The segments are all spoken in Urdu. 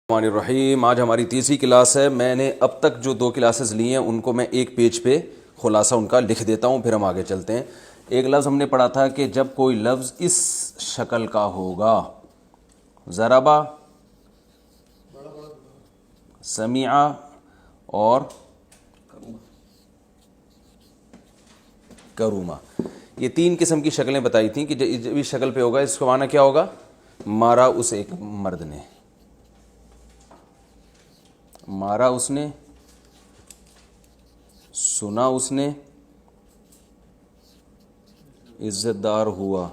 الرحمن الرحیم. آج ہماری تیسری کلاس ہے. میں نے اب تک جو 2 کلاسز لی ہیں ان کو میں ایک پیج پہ خلاصہ ان کا لکھ دیتا ہوں، پھر ہم آگے چلتے ہیں. ایک لفظ ہم نے پڑھا تھا کہ جب کوئی لفظ اس شکل کا ہوگا، ضربا، سمعا اور کروما، یہ 3 قسم کی شکلیں بتائی تھیں کہ جب اس شکل پہ ہوگا اس کا معنی کیا ہوگا؟ مارا اس ایک مرد نے، مارا اس نے، سنا اس نے، عزت دار ہوا.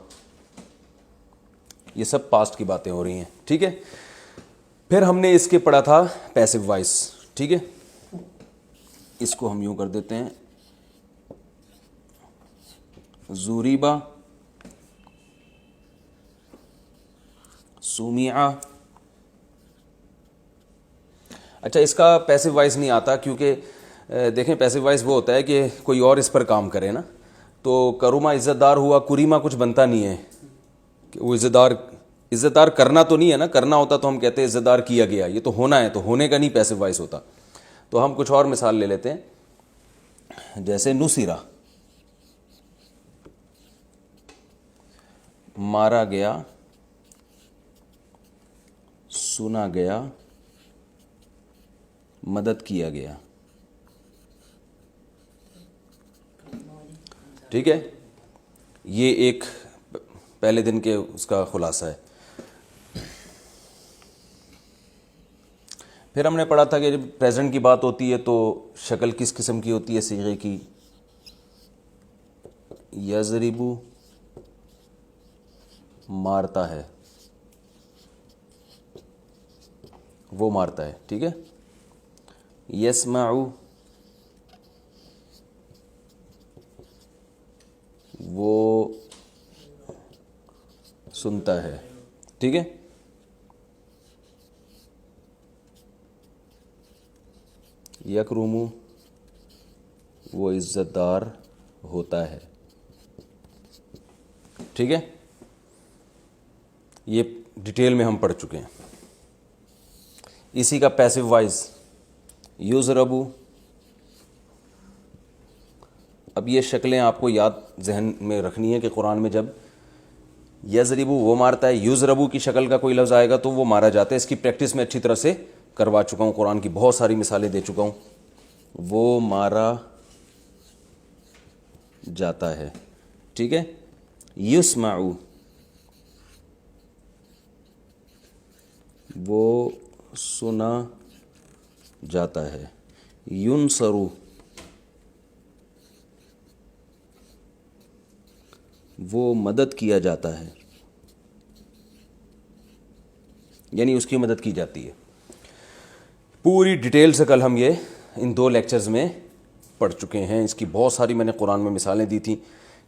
یہ سب پاسٹ کی باتیں ہو رہی ہیں، ٹھیک ہے. پھر ہم نے اس کے پڑھا تھا پیسو وائس، ٹھیک ہے. اس کو ہم یوں کر دیتے ہیں، زوریبا، سومیعہ. اچھا، اس کا پیسو وائس نہیں آتا کیونکہ دیکھیں پیسو وائس وہ ہوتا ہے کہ کوئی اور اس پر کام کرے نا. تو کروما عزت دار ہوا، کریما کچھ بنتا نہیں ہے کہ وہ عزت دار کرنا تو نہیں ہے نا. کرنا ہوتا تو ہم کہتے ہیں عزت دار کیا گیا، یہ تو ہونا ہے، تو ہونے کا نہیں پیسو وائس ہوتا. تو ہم کچھ اور مثال لے لیتے ہیں، جیسے نصیرہ، مارا گیا، سنا گیا، مدد کیا گیا. ٹھیک ہے، یہ ایک پہلے دن کے اس کا خلاصہ ہے. پھر ہم نے پڑھا تھا کہ جب پریزنٹ کی بات ہوتی ہے تو شکل کس قسم کی ہوتی ہے صیغے کی؟ یضربو، مارتا ہے، وہ مارتا ہے، ٹھیک ہے. یسمعو، وہ سنتا ہے، ٹھیک ہے. یکرمو، وہ عزت دار ہوتا ہے، ٹھیک ہے. یہ ڈیٹیل میں ہم پڑھ چکے ہیں. اسی کا پیسو وائز یضربو. اب یہ شکلیں آپ کو یاد ذہن میں رکھنی ہے کہ قرآن میں جب یضربو وہ مارتا ہے، یضربو کی شکل کا کوئی لفظ آئے گا تو وہ مارا جاتا ہے. اس کی پریکٹس میں اچھی طرح سے کروا چکا ہوں، قرآن کی بہت ساری مثالیں دے چکا ہوں. وہ مارا جاتا ہے، ٹھیک ہے. یسمعو، وہ سنا جاتا ہے. ینصرو، وہ مدد کیا جاتا ہے، یعنی اس کی مدد کی جاتی ہے. پوری ڈیٹیل سے کل ہم یہ ان 2 لیکچرز میں پڑھ چکے ہیں. اس کی بہت ساری میں نے قرآن میں مثالیں دی تھیں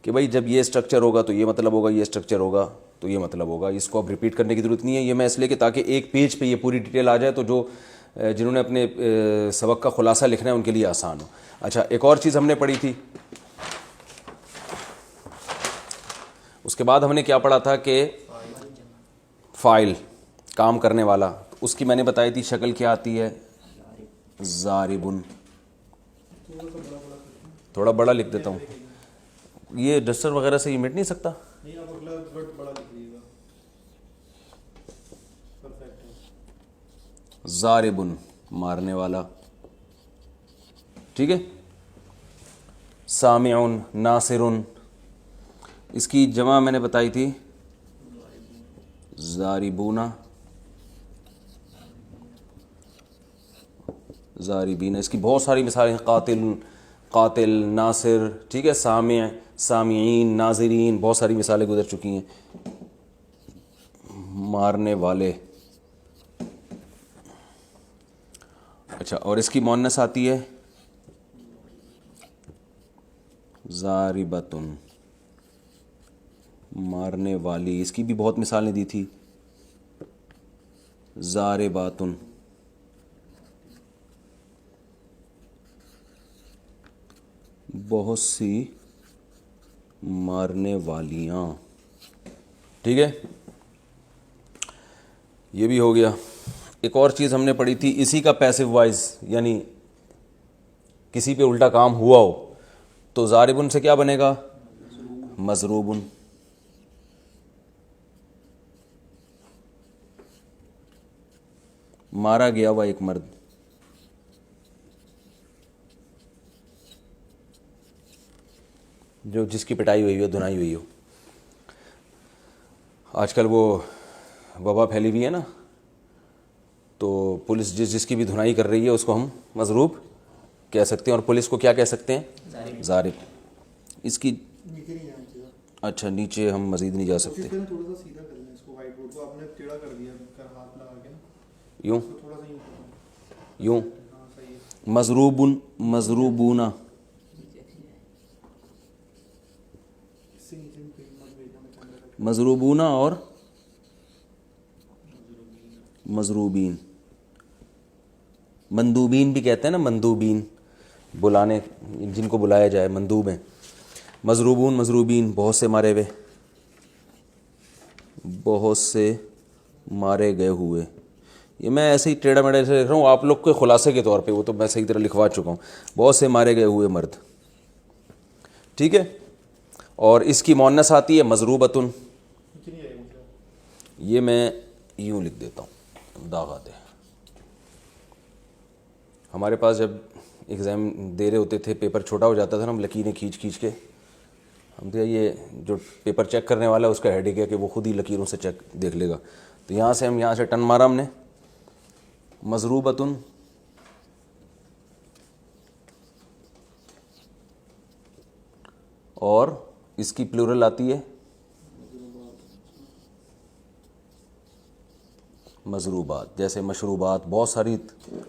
کہ بھائی جب یہ اسٹرکچر ہوگا تو یہ مطلب ہوگا، یہ اسٹرکچر ہوگا تو یہ مطلب ہوگا. اس کو اب ریپیٹ کرنے کی ضرورت نہیں ہے. یہ میں اس لیے کہ تاکہ ایک پیج پہ یہ پوری ڈیٹیل آ جائے تو جو جنہوں نے اپنے سبق کا خلاصہ لکھنا ہے ان کے لیے آسان ہو. اچھا، ایک اور چیز ہم نے پڑھی تھی. اس کے بعد ہم نے کیا پڑھا تھا کہ فاعل، کام کرنے والا. اس کی میں نے بتائی تھی شکل کیا آتی ہے؟ ضاربن. تھوڑا بڑا لکھ دیتا ہوں، یہ ڈسٹر وغیرہ سے یہ مٹ نہیں سکتا. ضاربن، مارنے والا، ٹھیک ہے. سامعن، ناصرن. اس کی جمع میں نے بتائی تھی ضاربون، ضاربین. اس کی بہت ساری مثالیں، قاتل، ناصر، ٹھیک ہے. سامع، سامعین، ناظرین، بہت ساری مثالیں گزر چکی ہیں. مارنے والے. اچھا، اور اس کی مؤنث آتی ہے ضاربتن، مارنے والی. اس کی بھی بہت مثالیں دی تھی. ضارباتن، بہت سی مارنے والیاں. ٹھیک ہے، یہ بھی ہو گیا. ایک اور چیز ہم نے پڑھی تھی اسی کا پیسو وائز، یعنی کسی پہ الٹا کام ہوا ہو تو ضاربن سے کیا بنے گا؟ مضروبن. مارا گیا ہوا ایک مرد، جو جس کی پٹائی ہوئی ہو، دھنائی ہوئی ہو. آج کل وہ وبا پھیلی ہوئی ہے نا، تو پولیس جس کی بھی دھنائی کر رہی ہے اس کو ہم مضروب کہہ سکتے ہیں، اور پولیس کو کیا کہہ سکتے ہیں؟ ضارب. اس کی اچھا نیچے ہم مزید نہیں جا سکتے. یوں یوں مضروبن، مضروبونا، مضروبونا اور مضروبین. مندوبین بھی کہتے ہیں نا، مندوبین بلانے، جن کو بلایا جائے مندوب ہیں. مضروبون، مضروبین، بہت سے مارے ہوئے، بہت سے مارے گئے ہوئے. یہ میں ایسے ہی ٹیڑھا میڑھا سے لکھ رہا ہوں آپ لوگ کے خلاصے کے طور پہ، وہ تو میں صحیح طرح لکھوا چکا ہوں. بہت سے مارے گئے ہوئے مرد. ٹھیک ہے. اور اس کی مؤنث آتی ہے مضروبتن. یہ میں یوں لکھ دیتا ہوں، داغا دے. ہمارے پاس جب ایگزام دے رہے ہوتے تھے، پیپر چھوٹا ہو جاتا تھا نا، ہم لکیریں کھینچ کے ہم تو یہ جو پیپر چیک کرنے والا ہے اس کا ہیڈک ہے کہ وہ خود ہی لکیروں سے چیک دیکھ لے گا. تو یہاں سے ٹن مارا ہم نے، مضروبتن. اور اس کی پلورل آتی ہے مضروبات. جیسے مشروبات، بہت ساری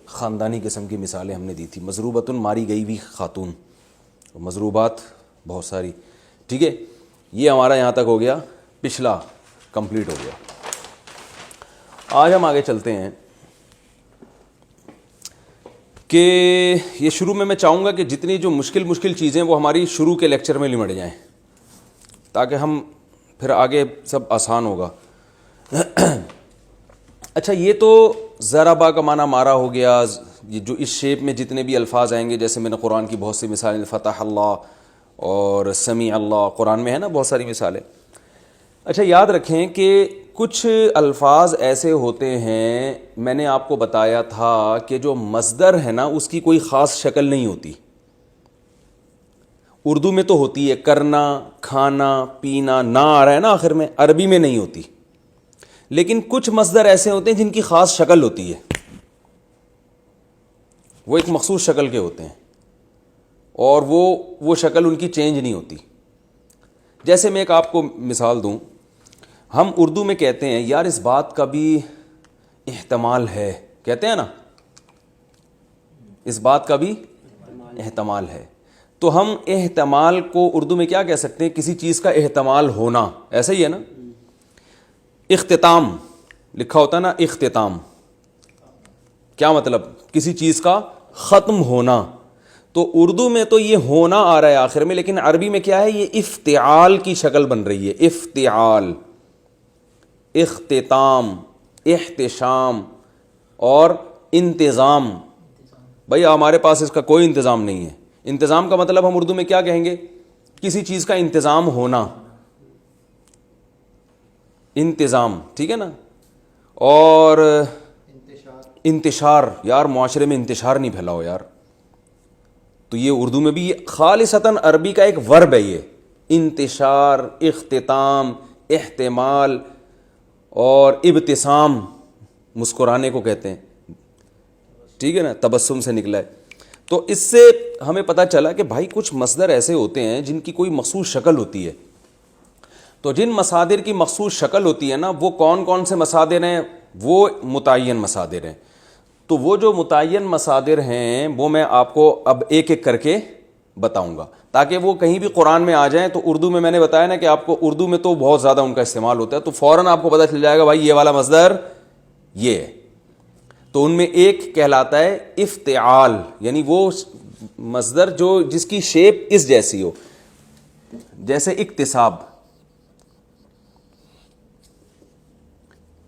خاندانی قسم کی مثالیں ہم نے دی تھی. مضروبتن ماری گئی ہوئی خاتون، مضروبات بہت ساری. ٹھیک ہے. یہ ہمارا یہاں تک ہو گیا، پچھلا کمپلیٹ ہو گیا. آج ہم آگے چلتے ہیں کہ یہ شروع میں چاہوں گا کہ جتنی جو مشکل چیزیں وہ ہماری شروع کے لیکچر میں لمٹ جائیں، تاکہ ہم پھر آگے سب آسان ہوگا. اچھا، یہ تو ضربا کا معنی مارا ہو گیا. یہ جو اس شیپ میں جتنے بھی الفاظ آئیں گے، جیسے میں نے قرآن کی بہت سی مثالیں، فتح اللہ اور سمیع اللہ، قرآن میں ہے نا بہت ساری مثالیں. اچھا، یاد رکھیں کہ کچھ الفاظ ایسے ہوتے ہیں، میں نے آپ کو بتایا تھا کہ جو مصدر ہے نا اس کی کوئی خاص شکل نہیں ہوتی. اردو میں تو ہوتی ہے، کرنا، کھانا، پینا، نہ آ رہا ہے نا آخر میں، عربی میں نہیں ہوتی. لیکن کچھ مصدر ایسے ہوتے ہیں جن کی خاص شکل ہوتی ہے، وہ ایک مخصوص شکل کے ہوتے ہیں، اور وہ شکل ان کی چینج نہیں ہوتی. جیسے میں ایک آپ کو مثال دوں، ہم اردو میں کہتے ہیں یار اس بات کا بھی احتمال ہے، کہتے ہیں نا، اس بات کا بھی احتمال ہے. تو ہم احتمال کو اردو میں کیا کہہ سکتے ہیں؟ کسی چیز کا احتمال ہونا، ایسا ہی ہے نا. اختتام لکھا ہوتا ہے نا، اختتام کیا مطلب؟ کسی چیز کا ختم ہونا. تو اردو میں تو یہ ہونا آ رہا ہے آخر میں، لیکن عربی میں کیا ہے؟ یہ افتعال کی شکل بن رہی ہے. افتعال، اختتام، احتشام اور انتظام. بھائی ہمارے پاس اس کا کوئی انتظام نہیں ہے. انتظام کا مطلب ہم اردو میں کیا کہیں گے؟ کسی چیز کا انتظام ہونا، انتظام. ٹھیک ہے نا. اور انتشار، یار معاشرے میں انتشار نہیں پھیلا ہو یار. تو یہ اردو میں بھی خالصتاً عربی کا ایک ورب ہے، یہ انتشار، اختتام، احتمال اور ابتسام، مسکرانے کو کہتے ہیں. ٹھیک ہے نا، تبسم سے نکلا ہے. تو اس سے ہمیں پتہ چلا کہ بھائی کچھ مصدر ایسے ہوتے ہیں جن کی کوئی مخصوص شکل ہوتی ہے. تو جن مصادر کی مخصوص شکل ہوتی ہے نا، وہ کون کون سے مصادر ہیں؟ وہ متعین مصادر ہیں. تو وہ جو متعین مصادر ہیں وہ میں آپ کو اب ایک ایک کر کے بتاؤں گا، تاکہ وہ کہیں بھی قرآن میں آ جائیں تو اردو میں نے بتایا نا کہ آپ کو اردو میں تو بہت زیادہ ان کا استعمال ہوتا ہے، تو فوراً آپ کو پتہ چل جائے گا بھائی یہ والا مصدر یہ ہے. تو ان میں ایک کہلاتا ہے افتعال، یعنی وہ مصدر جو جس کی شیپ اس جیسی ہو، جیسے اکتساب،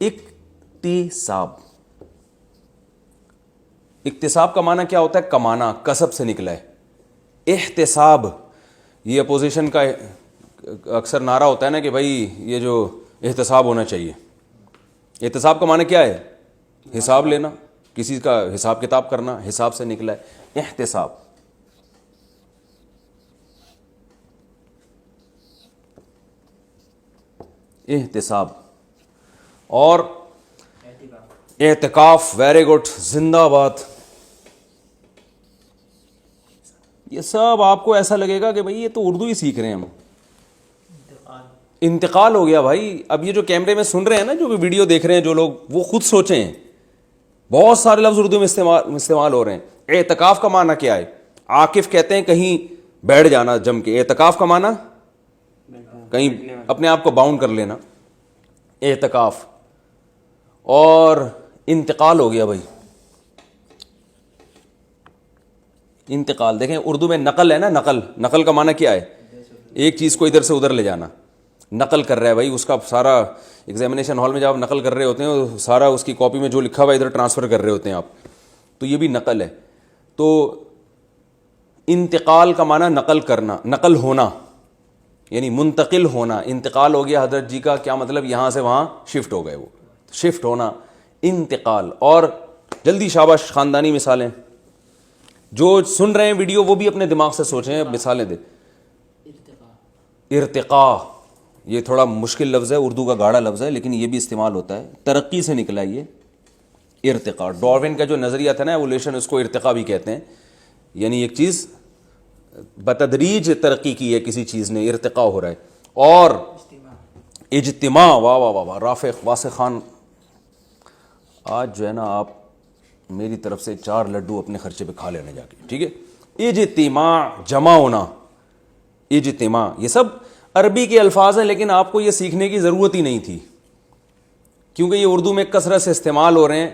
اکتساب. اکتساب کا معنی کیا ہوتا ہے؟ کمانا، کسب سے نکلا ہے. احتساب یہ اپوزیشن کا اکثر نعرہ ہوتا ہے نا کہ بھائی یہ جو احتساب ہونا چاہیے. احتساب کا معنی کیا ہے؟ حساب لینا، کسی کا حساب کتاب کرنا، حساب سے نکلا ہے احتساب. احتساب. اور اعتکاف، ویری گڈ، زندہ باد. یہ سب آپ کو ایسا لگے گا کہ بھائی یہ تو اردو ہی سیکھ رہے ہیں ہم. انتقال ہو گیا بھائی. اب یہ جو کیمرے میں سن رہے ہیں نا، جو ویڈیو دیکھ رہے ہیں جو لوگ، وہ خود سوچیں، بہت سارے لفظ اردو میں استعمال ہو رہے ہیں. اعتکاف کا معنی کیا ہے؟ عاکف کہتے ہیں کہیں بیٹھ جانا جم کے. اعتکاف کا معنی کہیں اپنے آپ کو باؤنڈ کر لینا، اعتکاف. اور انتقال ہو گیا بھائی. انتقال دیکھیں اردو میں نقل ہے نا، نقل. نقل کا معنی کیا ہے؟ ایک چیز کو ادھر سے ادھر لے جانا. نقل کر رہا ہے بھائی، اس کا سارا ایگزامینیشن ہال میں جب آپ نقل کر رہے ہوتے ہیں، سارا اس کی کاپی میں جو لکھا ہوا ہے ادھر ٹرانسفر کر رہے ہوتے ہیں آپ. تو یہ بھی نقل ہے. تو انتقال کا معنی نقل کرنا، نقل ہونا، یعنی منتقل ہونا. انتقال ہو گیا حضرت جی کا، کیا مطلب؟ یہاں سے وہاں شفٹ ہو گئے، وہ شفٹ ہونا، انتقال. اور جلدی شاباش، خاندانی مثالیں. جو سن رہے ہیں ویڈیو وہ بھی اپنے دماغ سے سوچیں، مثالیں دیں. ارتقاء یہ تھوڑا مشکل لفظ ہے، اردو کا گاڑا لفظ ہے، لیکن یہ بھی استعمال ہوتا ہے. ترقی سے نکلا ہے یہ ارتقاء. ڈاروین کا جو نظریہ تھا نا ایولیوشن، اس کو ارتقاء بھی کہتے ہیں. یعنی ایک چیز بتدریج ترقی کی ہے، کسی چیز نے ارتقاء ہو رہا ہے. اور اجتماع، واہ واہ واہ واہ، رافق واسع خان، آج جو ہے نا آپ میری طرف سے 4 لڈو اپنے خرچے پہ کھا لینا جا کے، ٹھیک ہے. اجتماع، جمع ہونا، اجتماع. یہ سب عربی کے الفاظ ہیں، لیکن آپ کو یہ سیکھنے کی ضرورت ہی نہیں تھی، کیونکہ یہ اردو میں کثرت سے استعمال ہو رہے ہیں.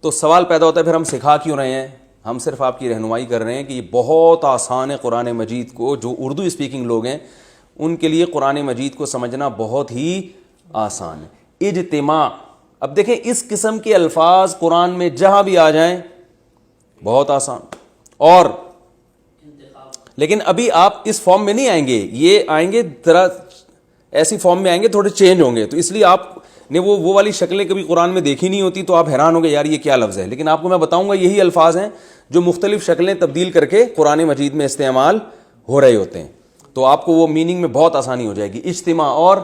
تو سوال پیدا ہوتا ہے پھر ہم سکھا کیوں رہے ہیں؟ ہم صرف آپ کی رہنمائی کر رہے ہیں کہ یہ بہت آسان ہے. قرآن مجید کو جو اردو اسپیکنگ لوگ ہیں ان کے لیے قرآن مجید کو سمجھنا بہت ہی آسان ہے. اجتماع. اب دیکھیں اس قسم کے الفاظ قرآن میں جہاں بھی آ جائیں بہت آسان. اور لیکن ابھی آپ اس فارم میں نہیں آئیں گے، یہ آئیں گے ذرا ایسی فارم میں آئیں گے، تھوڑے چینج ہوں گے. تو اس لیے آپ نے وہ والی شکلیں کبھی قرآن میں دیکھی نہیں ہوتی، تو آپ حیران ہوں گے یار یہ کیا لفظ ہے. لیکن آپ کو میں بتاؤں گا یہی الفاظ ہیں جو مختلف شکلیں تبدیل کر کے قرآن مجید میں استعمال ہو رہے ہوتے ہیں. تو آپ کو وہ میننگ میں بہت آسانی ہو جائے گی. اجتماع اور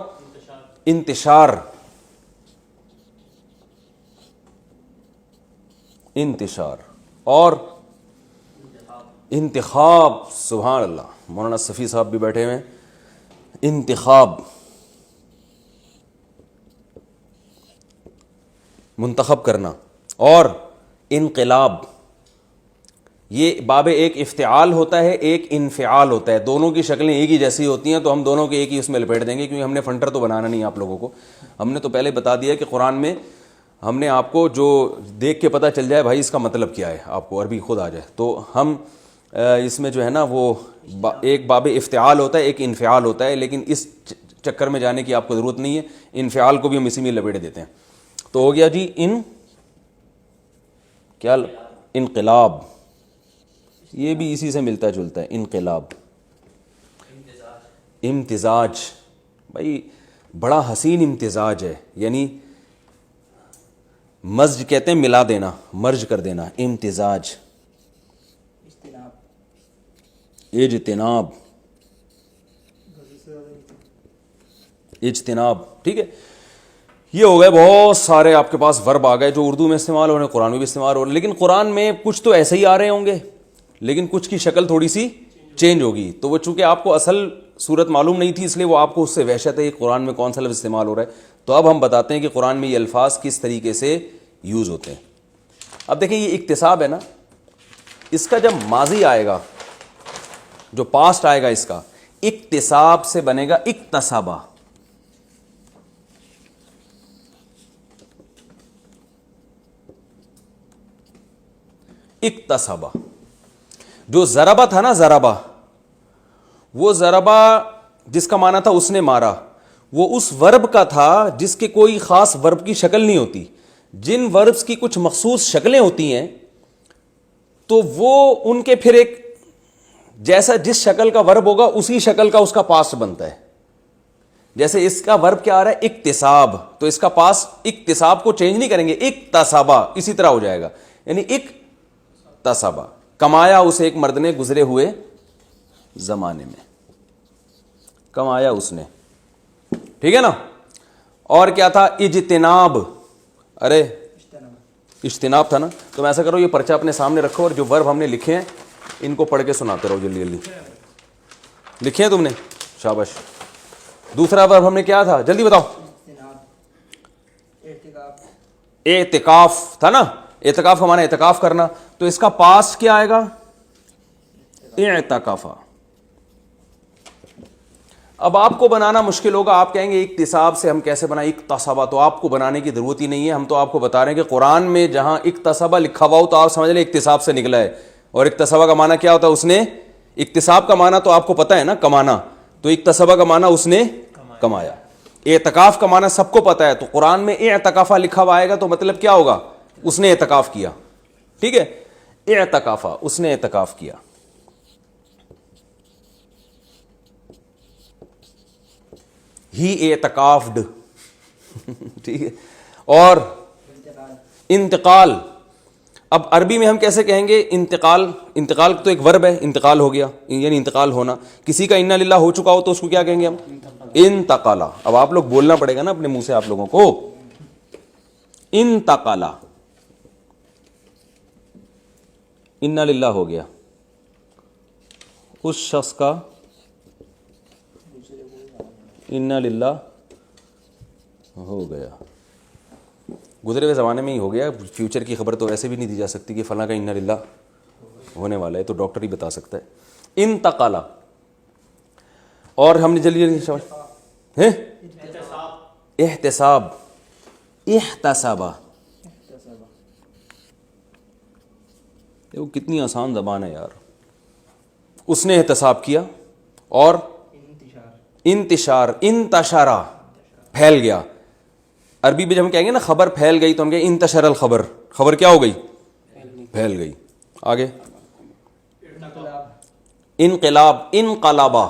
انتشار. انتشار اور انتخاب. سبحان اللہ، مولانا صفی صاحب بھی بیٹھے ہوئے ہیں. انتخاب، منتخب کرنا. اور انقلاب، یہ باب ایک افتعال ہوتا ہے، ایک انفعال ہوتا ہے. دونوں کی شکلیں ایک ہی جیسی ہوتی ہیں، تو ہم دونوں کے ایک ہی اس میں لپیٹ دیں گے، کیونکہ ہم نے فنٹر تو بنانا نہیں آپ لوگوں کو. ہم نے تو پہلے بتا دیا کہ قرآن میں ہم نے آپ کو جو دیکھ کے پتہ چل جائے بھائی اس کا مطلب کیا ہے، آپ کو عربی خود آ جائے. تو ہم اس میں جو ہے نا وہ ایک باب افتعال ہوتا ہے، ایک انفعال ہوتا ہے، لیکن اس چکر میں جانے کی آپ کو ضرورت نہیں ہے. انفعال کو بھی ہم اسی میں لپیٹ دیتے ہیں. تو ہو گیا جی کیا؟ انقلاب. یہ بھی اسی سے ملتا جلتا ہے، انقلاب. امتزاج، بھائی بڑا حسین امتزاج ہے، یعنی مزج کہتے ہیں ملا دینا، مرج کر دینا. امتزاج. اجتناب، اجتناب، ٹھیک ہے. یہ ہو گئے بہت سارے آپ کے پاس ورب آ گئے جو اردو میں استعمال ہو رہے ہیں، قرآن میں بھی استعمال ہو رہے ہیں. لیکن قرآن میں کچھ تو ایسے ہی آ رہے ہوں گے، لیکن کچھ کی شکل تھوڑی سی چینج ہوگی. تو وہ چونکہ آپ کو اصل صورت معلوم نہیں تھی، اس لیے وہ آپ کو اس سے وحشت ہے کہ قرآن میں کون سا لفظ استعمال ہو رہا ہے. تو اب ہم بتاتے ہیں کہ قرآن میں یہ الفاظ کس طریقے سے یوز ہوتے ہیں. اب دیکھیں یہ اکتساب ہے نا، اس کا جب ماضی آئے گا، جو پاسٹ آئے گا، اس کا اکتساب سے بنے گا اکتسابہ. اکتسابہ. جو ضربہ تھا نا، ضربہ، وہ ضربہ جس کا معنی تھا اس نے مارا، وہ اس ورب کا تھا جس کے کوئی خاص ورب کی شکل نہیں ہوتی. جن وربز کی کچھ مخصوص شکلیں ہوتی ہیں تو وہ ان کے پھر ایک جیسا جس شکل کا ورب ہوگا اسی شکل کا اس کا پاسٹ بنتا ہے. جیسے اس کا ورب کیا آ رہا ہے اکتساب, تو اس کا پاس اکتساب کو چینج نہیں کریں گے, اکتسابا اسی طرح ہو جائے گا, یعنی اکتسابا, کمایا اسے ایک مرد نے گزرے ہوئے زمانے میں, کمایا اس نے, ٹھیک ہے نا. اور کیا تھا اجتناب, ارے اجتناب تھا نا. تو میں ایسا کرو یہ پرچہ اپنے سامنے رکھو اور جو ورب ہم نے لکھے ہیں ان کو پڑھ کے سناتے رہو جلدی جلدی. لکھے ہیں تم نے, شاباش. دوسرا ورب ہم نے کیا تھا جلدی بتاؤ, اعتکاف تھا نا. اعتکاف کا معنی اعتکاف کرنا, تو اس کا پاسٹ کیا آئے گا اعتکافا. اب آپ کو بنانا مشکل ہوگا, آپ کہیں گے اکتساب سے ہم کیسے بنائیں اکتسابا, تو آپ کو بنانے کی ضرورت ہی نہیں ہے. ہم تو آپ کو بتا رہے ہیں کہ قرآن میں جہاں اکتسابا لکھا ہوا ہو تو آپ سمجھ لیں اکتساب سے نکلا ہے. اور اکتسابا کا معنی کیا ہوتا ہے, اس نے, اکتساب کا معنی تو آپ کو پتا ہے نا کمانا, تو اکتسابا کا معنی اس نے کمایا. اعتکاف کا معنی سب کو پتا ہے, تو قرآن میں اعتکافا لکھا ہوا آئے گا تو مطلب کیا ہوگا, اس نے اعتکاف کیا. ٹھیک ہے, اعتکافا, اس نے اعتکاف کیا. ہی اعتکافڈ, ٹھیک ہے. اور انتقال, اب عربی میں ہم کیسے کہیں گے انتقال, انتقال تو ایک ورب ہے, انتقال ہو گیا یعنی انتقال ہونا. کسی کا انا للہ ہو چکا ہو تو اس کو کیا کہیں گے ہم, انتقالا. اب آپ لوگ بولنا پڑے گا نا اپنے منہ سے آپ لوگوں کو, انتقالا, انا للہ ہو گیا, اس شخص کا انا للہ ہو گیا. گزرے ہوئے زمانے میں ہی ہو گیا, فیوچر کی خبر تو ویسے بھی نہیں دی جا سکتی کہ فلاں کا انا للہ ہونے والا ہے, تو ڈاکٹر ہی بتا سکتا ہے. انتقالا. اور ہم نے جلدی احتساب, احتسابا, وہ کتنی آسان زبان ہے یار. اس نے احتساب کیا. اور انتشار, انتشارا, پھیل گیا. عربی میں جب ہم کہیں گے نا خبر پھیل گئی تو ہم کہیں انتشر الخبر, خبر کیا ہو گئی, پھیل گئی. آگے انقلاب, انقلابا,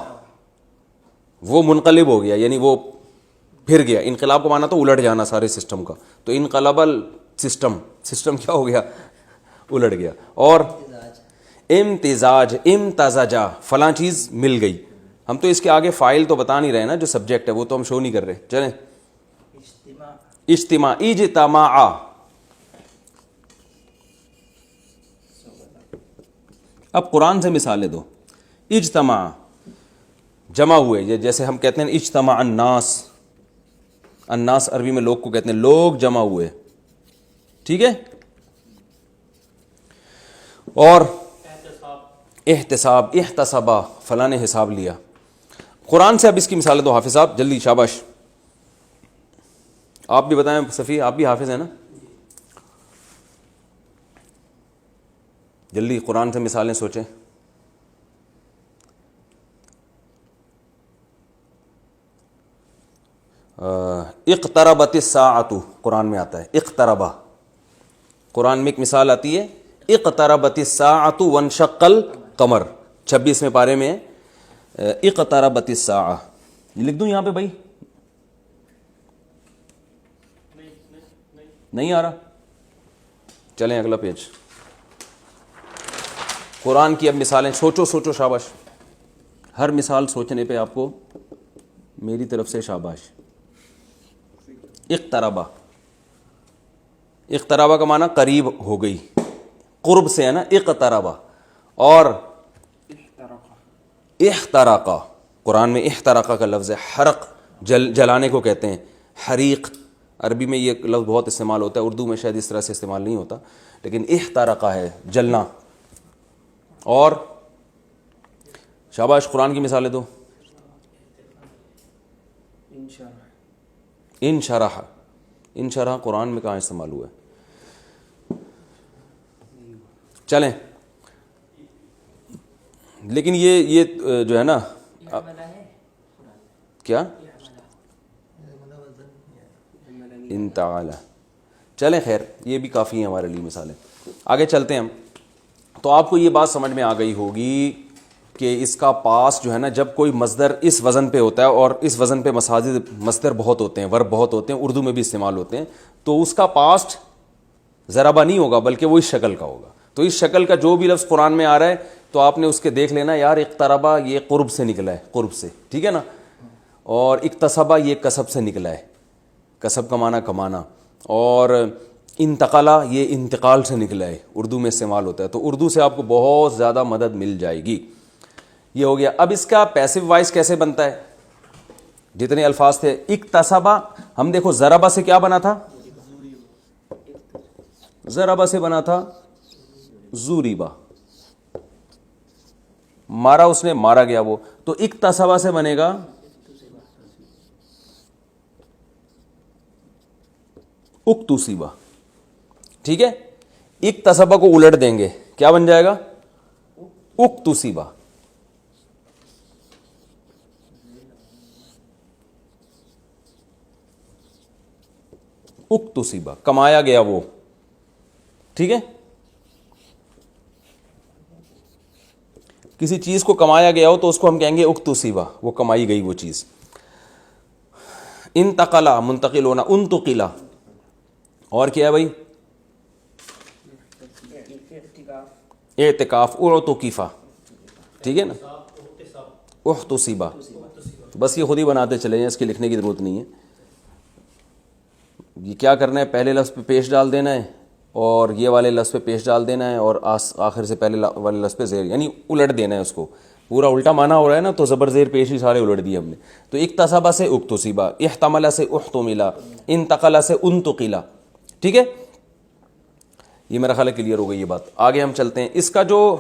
وہ منقلب ہو گیا یعنی وہ پھر گیا. انقلاب کو مانا تو الٹ جانا سارے سسٹم کا, تو انقلب السسٹم, سسٹم کیا ہو گیا, الٹ گیا. اور امتزاج, امتزاجا, فلاں چیز مل گئی. ہم تو اس کے آگے فائل تو بتا نہیں رہے نا, جو سبجیکٹ ہے وہ تو ہم شو نہیں کر رہے. چلیں اجتماع, اجتماع, اب قرآن سے مثالیں دو. اجتماع, جمع ہوئے, جیسے ہم کہتے ہیں اجتماع الناس, الناس عربی میں لوگ کو کہتے ہیں, لوگ جمع ہوئے. ٹھیک ہے. اور احتساب, احتسابا, فلاں نے حساب لیا. قرآن سے اب اس کی مثالیں دو حافظ صاحب, جلدی, شاباش. آپ بھی بتائیں صفی, آپ بھی حافظ ہیں نا, جلدی قرآن سے مثالیں سوچیں. اقتربت الساعۃ, قرآن میں آتا ہے اقتربا, قرآن میں ایک مثال آتی ہے اقتربت الساعۃ وانشق القمر, 26ویں پارے میں اقتربت الساعہ. لکھ دوں یہاں پہ بھائی, نہیں آ رہا, چلیں اگلا پیج. قرآن کی اب مثالیں سوچو, سوچو, شاباش. ہر مثال سوچنے پہ آپ کو میری طرف سے شاباش. اقتربا, اقتربا کا معنی قریب ہو گئی, قرب سے ہے نا اقتربا. اور احترقا, قرآن میں احترقا کا لفظ ہے, حرق, جلانے کو کہتے ہیں, حریق. عربی میں یہ لفظ بہت استعمال ہوتا ہے, اردو میں شاید اس طرح سے استعمال نہیں ہوتا, لیکن احترقا ہے جلنا. اور شاباش, قرآن کی مثالیں دو. انشرح, انشرح قرآن میں کہاں استعمال ہوا ہے, چلیں. لیکن یہ جو ہے نا کیا انتعالی, چلیں خیر, یہ بھی کافی ہیں ہمارے لیے مثالیں. آگے چلتے ہیں ہم. تو آپ کو یہ بات سمجھ میں آ گئی ہوگی کہ اس کا پاسٹ جو ہے نا، جب کوئی مصدر اس وزن پہ ہوتا ہے، اور اس وزن پہ مصدر بہت ہوتے ہیں، ورب بہت ہوتے ہیں، اردو میں بھی استعمال ہوتے ہیں، تو اس کا پاسٹ ضربہ نہیں ہوگا بلکہ وہ اس شکل کا ہوگا. تو اس شکل کا جو بھی لفظ قرآن میں آ رہا ہے تو آپ نے اس کے دیکھ لینا یار اقتربہ یہ قرب سے نکلا ہے، قرب سے، ٹھیک ہے نا، اور اکتسبہ یہ کسب سے نکلا ہے، کسب کمانا کمانا، اور انتقالہ یہ انتقال سے نکلا ہے، اردو میں استعمال ہوتا ہے. تو اردو سے آپ کو بہت زیادہ مدد مل جائے گی. یہ ہو گیا. اب اس کا پیسو وائس کیسے بنتا ہے؟ جتنے الفاظ تھے اکتسبہ، ہم دیکھو ضربہ سے کیا بنا تھا؟ ضربہ سے بنا تھا زوریبا، مارا اس نے، مارا گیا وہ. تو اکتسبہ سے بنے گا اکتسبہ، ٹھیک ہے. اکتسبہ کو الٹ دیں گے کیا بن جائے گا؟ اکتسبہ. اکتسبہ کمایا گیا وہ، ٹھیک ہے. کسی چیز کو کمایا گیا ہو تو اس کو ہم کہیں گے اکتسبہ، وہ کمائی گئی وہ چیز. انتقلا منتقل ہونا، انتقلا. اور کیا ہے بھائی؟ اعتکاف، اعتکفہ، ٹھیک ہے نا. احتسبہ، بس یہ خود ہی بناتے چلے جائیں، اس کے لکھنے کی ضرورت نہیں ہے. یہ کیا کرنا ہے؟ پہلے لفظ پہ پیش ڈال دینا ہے، اور یہ والے لفظ پہ پیش ڈال دینا ہے، اور آخر سے پہلے والے لفظ پہ زیر، یعنی الٹ دینا ہے اس کو. پورا الٹا مانا ہو رہا ہے نا، تو زبر زیر پیش ہی سارے الٹ دیے ہم نے. تو اکتسبہ سے اکتسبہ، احتمل سے احتملا، انتقل سے انتقلا، ٹھیک ہے. یہ میرا خیال ہے کلیئر ہو گئی یہ بات. آگے ہم چلتے ہیں. اس کا جو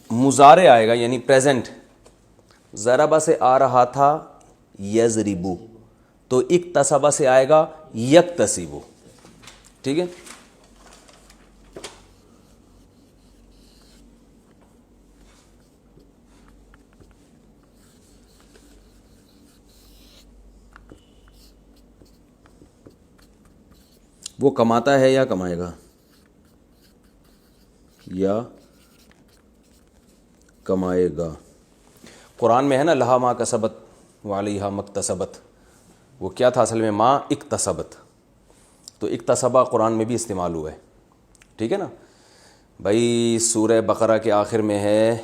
مضارع آئے گا یعنی پریزنٹ، ضربہ سے آ رہا تھا یضربو، تو اکتسبہ سے آئے گا یکتسبو، ٹھیک ہے. وہ کماتا ہے یا کمائے گا؟ یا کمائے گا. قرآن میں ہے نا لہا ما کسبت وعلیہا مکتسبت، وہ کیا تھا اصل میں؟ ما اکتسبت. تو اکتسبہ قرآن میں بھی استعمال ہوا ہے، ٹھیک ہے نا بھائی. سورہ بقرہ کے آخر میں ہے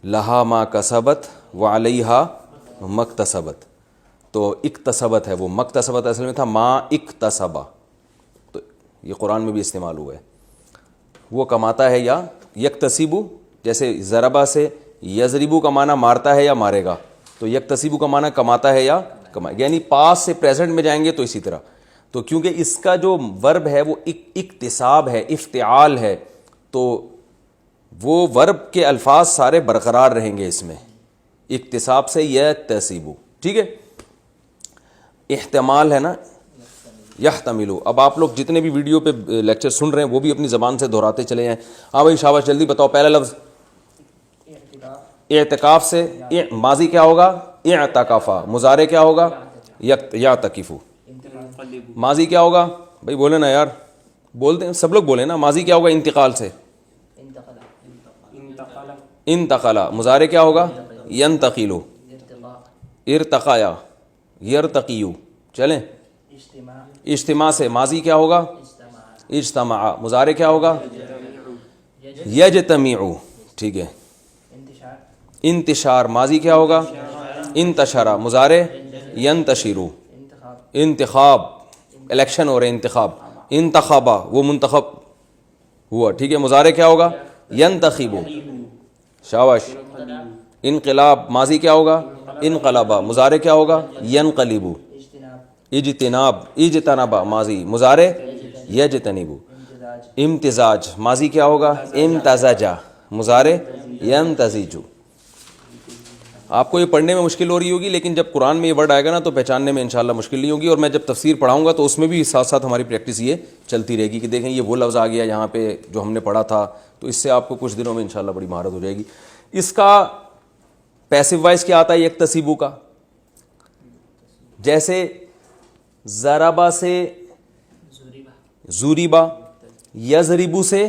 لہا ما کسبت وعلیہا مکتسبت، تو اکتسبت ہے وہ، مکتسبت اصل میں تھا ما اکتسبہ. تو یہ قرآن میں بھی استعمال ہوا ہے. وہ کماتا ہے یا یکتسبو، جیسے ضربہ سے یضربو کا معنی مارتا ہے یا مارے گا، تو یکتسبو کا معنی کماتا ہے یا کمائے، یعنی پاس سے پریزنٹ میں جائیں گے تو اسی طرح. تو کیونکہ اس کا جو ورب ہے وہ اکتساب ہے، افتعال ہے، تو وہ ورب کے الفاظ سارے برقرار رہیں گے اس میں، اکتساب سے یکتسبو، ٹھیک ہے. احتمال ہے نا یحتملو. اب آپ لوگ جتنے بھی ویڈیو پہ لیکچر سن رہے ہیں وہ بھی اپنی زبان سے دہراتے چلے جائیں. ہاں بھائی شاباش، جلدی بتاؤ. پہلا لفظ اعتکاف سے ماضی کیا ہوگا؟ اعتکافا. مضارع کیا ہوگا؟ یعتکفو. ماضی کیا ہوگا بھائی؟ بولے نا یار، بولتے ہیں سب لوگ بولے نا. ماضی کیا ہوگا انتقال سے؟ انتقلا. مضارع کیا ہوگا؟ ینتقلو. ارتقایا، یرتقیو. چلیں. اجتماع سے ماضی کیا ہوگا؟ اجتماع. مضارع کیا ہوگا؟ یجتمعو، ٹھیک ہے. انتشار. ماضی کیا ہوگا؟ انتشرا. مضارع ینتشرو. انتخاب، الیکشن ہو رہے، انتخاب. انتخابا، وہ منتخب ہوا، ٹھیک ہے. مضارع کیا ہوگا؟ ینتخبو. شاباش. انقلاب. ماضی کیا ہوگا؟ انقلبا. مضارع کیا ہوگا؟ ینقلبو. اجتناب. اجتنبا ماضی. مضارع یجتنبو. امتزاج. ماضی کیا ہوگا؟ امتزجا. مضارع ینتزجو. آپ کو یہ پڑھنے میں مشکل ہو رہی ہوگی، لیکن جب قرآن میں یہ ورڈ آئے گا نا تو پہچاننے میں انشاءاللہ مشکل نہیں ہوگی. اور میں جب تفسیر پڑھاؤں گا تو اس میں بھی ساتھ ساتھ ہماری پریکٹس یہ چلتی رہے گی کہ دیکھیں یہ وہ لفظ آ گیا یہاں پہ جو ہم نے پڑھا تھا، تو اس سے آپ کو کچھ دنوں میں انشاءاللہ بڑی مہارت ہو جائے گی. اس کا پیسو وائس کیا آتا ہے یکتسبو کا؟ جیسے ضربہ سے زوریبا، یضربو سے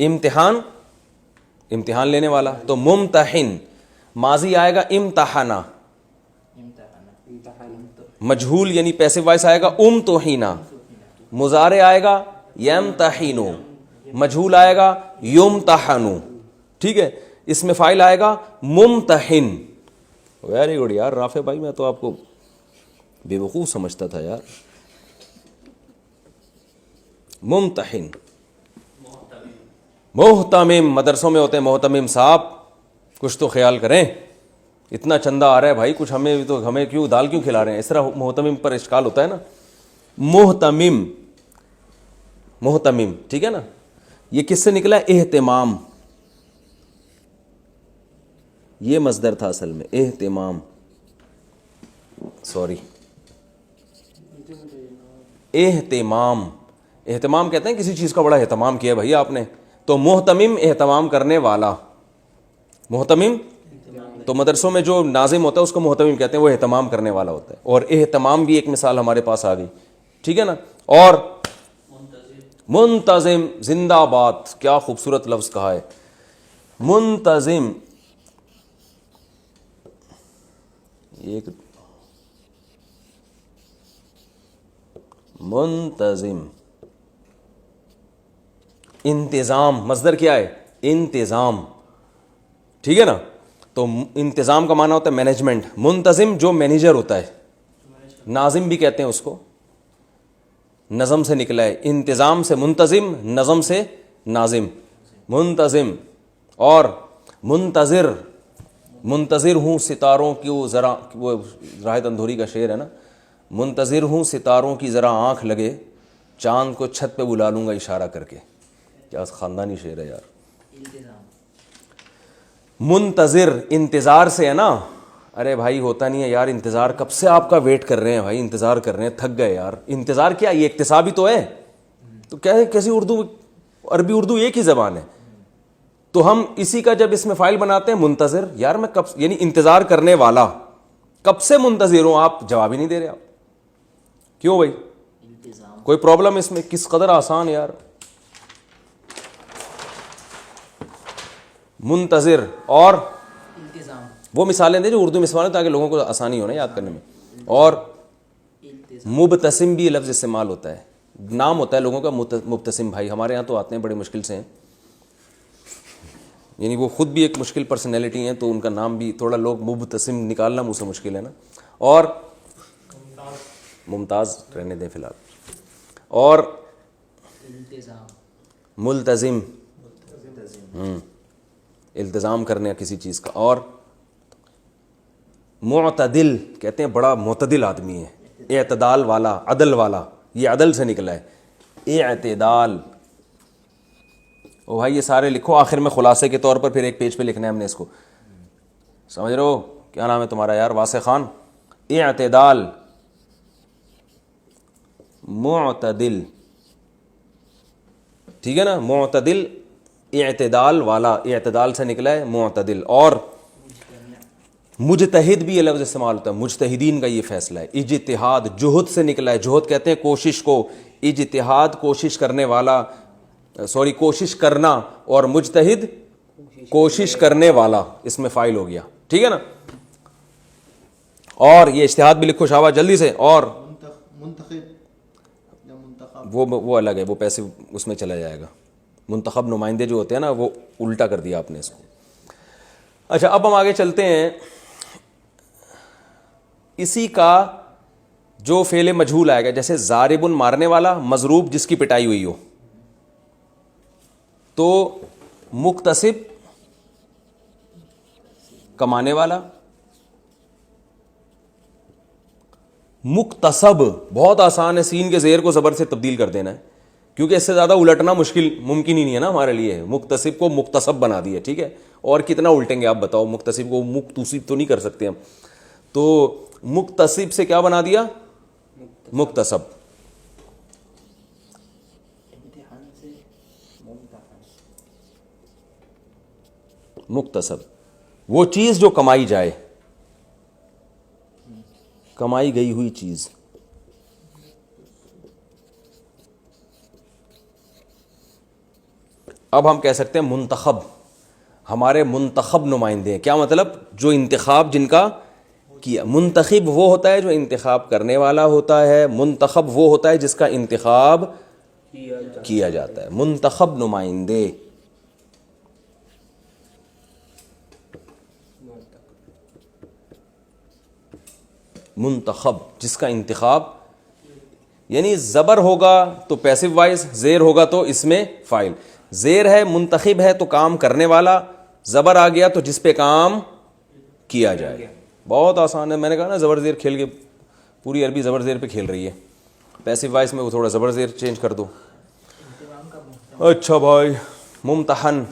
امتحان امتحان لینے والا, تو ممتحن. ماضی آئے گا امتحنا, مجہول یعنی پیسو وائس آئے گا امتحینا. مضارع آئے گا یمتحینو, مجہول آئے گا یمتحنو. ٹھیک ہے, اس میں فاعل آئے گا ممتحن. ویری گڈ یار رافع بھائی, میں تو آپ کو بے وقوف سمجھتا تھا یار. ممتحن. محتمم, مدرسوں میں ہوتے ہیں محتمم صاحب, کچھ تو خیال کریں. اتنا چندہ آ رہا ہے بھائی, کچھ ہمیں کیوں دال کیوں کھلا رہے ہیں؟ اس طرح محتمم پر اشکال ہوتا ہے نا. محتمم, محتمم, ٹھیک ہے نا. یہ کس سے نکلا ہے؟ اہتمام. یہ مصدر تھا اصل میں, اہتمام, سوری, اہتمام. اہتمام کہتے ہیں کسی چیز کا بڑا اہتمام کیا بھائی آپ نے. تو محتمم اہتمام کرنے والا. محتمم تو مدرسوں میں جو ناظم ہوتا ہے اس کو محتمم کہتے ہیں, وہ اہتمام کرنے والا ہوتا ہے. اور اہتمام بھی ایک مثال ہمارے پاس آ گئی, ٹھیک ہے نا. اور منتظم, زندہ باد, کیا خوبصورت لفظ کہا ہے منتظم. ایک منتظم. انتظام, مصدر کیا ہے؟ انتظام, ٹھیک ہے نا. تو انتظام کا معنی ہوتا ہے مینجمنٹ. منتظم جو مینیجر ہوتا ہے, ناظم بھی کہتے ہیں اس کو, نظم سے نکلا ہے. انتظام سے منتظم, نظم سے ناظم, منتظم. اور منتظر, منتظر ہوں ستاروں کی, وہ راحت اندھوری کا شعر ہے نا, منتظر ہوں ستاروں کی ذرا آنکھ لگے, چاند کو چھت پہ بلا لوں گا اشارہ کر کے. کیا خاندانی شعر ہے یار. منتظر انتظار سے ہے نا. ارے بھائی ہوتا نہیں ہے یار انتظار, کب سے آپ کا ویٹ کر رہے ہیں بھائی, انتظار کر رہے ہیں, تھک گئے یار. انتظار کیا, یہ اکتساب ہی تو ہے. تو کیا ہے, کیسی اردو, عربی اردو ایک ہی زبان ہے. تو ہم اسی کا جب اس میں فائل بناتے ہیں منتظر, یار میں کب, یعنی انتظار کرنے والا, کب سے منتظر ہوں. آپ جواب ہی نہیں دے رہے. آپ کیوں بھائی, کوئی پرابلم اس میں؟ کس قدر آسان یار. منتظر. اور وہ مثالیں دیں جو اردو میں استعمال ہو تاکہ لوگوں کو آسانی ہو نا یاد کرنے میں. اور مبتسم بھی یہ لفظ استعمال ہوتا ہے, نام ہوتا ہے لوگوں کا مبتسم بھائی. ہمارے یہاں تو آتے ہیں بڑے مشکل سے ہیں, یعنی وہ خود بھی ایک مشکل پرسنالٹی ہیں, تو ان کا نام بھی تھوڑا لوگ مبتسم نکالنا منہ سے مشکل ہے نا. اور ممتاز رہنے دیں فی الحال. اور ملتزم, التزام کرنے کسی چیز کا. اور معتدل کہتے ہیں بڑا معتدل آدمی ہے, اعتدال والا, عدل والا, یہ عدل سے نکلا ہے اعتدال. او بھائی یہ سارے لکھو, آخر میں خلاصے کے طور پر پھر ایک پیج پہ لکھنا ہے ہم نے اس کو, سمجھ رہے ہو؟ کیا نام ہے تمہارا یار؟ واسع خان. اعتدال, معتدل, ٹھیک ہے نا. معتدل اعتدال والا, اعتدال سے نکلا ہے معتدل. اور مجتہد بھی یہ لفظ استعمال ہوتا ہے, مجتہدین کا یہ فیصلہ ہے. اجتہاد جہد سے نکلا ہے, جہد کہتے ہیں کوشش کو, اجتہاد کوشش کرنے والا, سوری کوشش کرنا, اور مجتہد کوشش کرنے والا, اس میں فائل ہو گیا, ٹھیک ہے نا. اور یہ اجتہاد بھی لکھو شابہ جلدی سے. اور وہ الگ ہے, وہ پیسے اس میں چلا جائے گا. منتخب نمائندے جو ہوتے ہیں نا, وہ الٹا کر دیا آپ نے اس کو. اچھا اب ہم آگے چلتے ہیں. اسی کا جو فعل مجہول آئے گا, جیسے ضارب مارنے والا, مضروب جس کی پٹائی ہوئی ہو. تو مکتسب کمانے والا, مکتسب بہت آسان ہے, سین کے زیر کو زبر سے تبدیل کر دینا ہے, کیونکہ اس سے زیادہ الٹنا ممکن ہی نہیں ہے نا ہمارے لیے. مکتسب کو مکتسب بنا دیا, ٹھیک ہے. اور کتنا الٹیں گے آپ بتاؤ, مکتسب کو مکتسب تو نہیں کر سکتے ہم. تو مکتسب سے کیا بنا دیا؟ مکتسب. مکتسب وہ چیز جو کمائی جائے, کمائی گئی ہوئی چیز. اب ہم کہہ سکتے ہیں منتخب، ہمارے منتخب نمائندے ہیں. کیا مطلب؟ جو انتخاب جن کا کیا. منتخب وہ ہوتا ہے جو انتخاب کرنے والا ہوتا ہے، منتخب وہ ہوتا ہے جس کا انتخاب کیا جاتا ہے. منتخب نمائندے. منتخب جس کا انتخاب، یعنی زبر ہوگا تو پیسو وائز، زیر ہوگا تو اس میں فاعل. زیر ہے، منتخب ہے تو کام کرنے والا، زبر آ گیا تو جس پہ کام کیا جائے. بہت آسان ہے. میں نے کہا نا زبر زیر کھیل کے پوری عربی زبر زیر پہ کھیل رہی ہے. پیسو وائز میں وہ تھوڑا زبر زیر چینج کر دو. اچھا بھائی، ممتحن